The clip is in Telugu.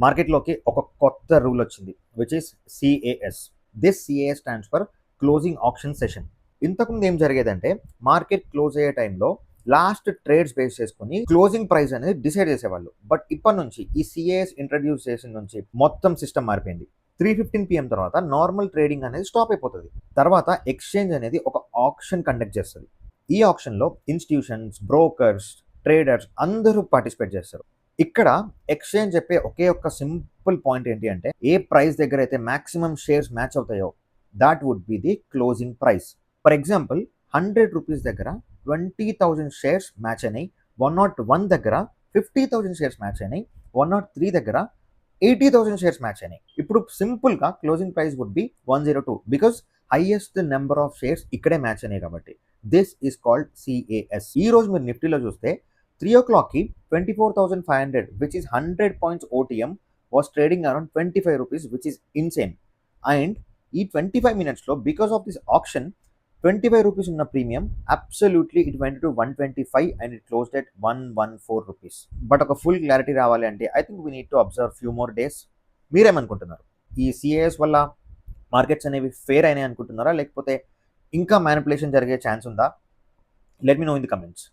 మార్కెట్లోకి ఒక కొత్త రూల్ వచ్చింది which is CAS. This CAS stands for closing option session. ఇంతకుముందు ఏం జరిగేదంటే మార్కెట్ క్లోజ్ అయ్యే టైంలో లాస్ట్ ట్రేడ్స్ బేస్ చేసుకుని క్లోజింగ్ ప్రైస్ అనేది డిసైడ్ చేసేవాళ్ళు. బట్ ఇప్పటి నుంచి ఈ సిఏఎస్ ఇంట్రడ్యూస్ చేసిన నుంచి మొత్తం సిస్టమ్ మారిపోయింది. 3:15 PM తర్వాత నార్మల్ ట్రేడింగ్ అనేది స్టాప్ అయిపోతుంది. తర్వాత ఎక్స్చేంజ్ అనేది ఒక ఆప్షన్ కండక్ట్ చేస్తుంది. ఈ ఆప్షన్లో ఇన్స్టిట్యూషన్స్, బ్రోకర్స్, ట్రేడర్స్ అందరూ పార్టిసిపేట్ చేస్తారు. ఇక్కడ ఎక్స్చేంజ్ చెప్పే ఒకే ఒక్క సింపుల్ పాయింట్ ఏంటి అంటే ఏ ప్రైస్ దగ్గర అయితే మాక్సిమం షేర్స్ మ్యాచ్ అవుతాయో that would be the closing price. For example 100 rupees దగ్గర 20,000 షేర్స్ మ్యాచ్ అయినాయి, 101 దగ్గర 50,000 షేర్స్ మ్యాచ్ అయినాయి, 103 దగ్గర 80,000 షేర్స్ మ్యాచ్ అయినాయి. ఇప్పుడు సింపుల్గా closing price would be 102 because highest number of shares ఇక్కడే మ్యాచ్ అయినాయి కాబట్టి. This is called CAS. ఈ రోజు మీరు నిఫ్టీలో చూస్తే 3 o'clockకి 24,500 which is 100 points OTM was trading around 25 rupees which is insane. And ఈ 25 minutesలో because of this auction 25 rupees ఉన్న premium absolutely it went to 125 and it closed at 114 rupees. But ఒక ఫుల్ క్లారిటీ రావాలి అంటే I think we need to observe few more days. మీరేమనుకుంటున్నారు? ఈ సిఏఎస్ వల్ల మార్కెట్స్ అనేవి ఫేర్ అయినాయి అనుకుంటున్నారా, లేకపోతే ఇంకా మ్యానిపులేషన్ జరిగే ఛాన్స్ ఉందా? Let me know in the comments.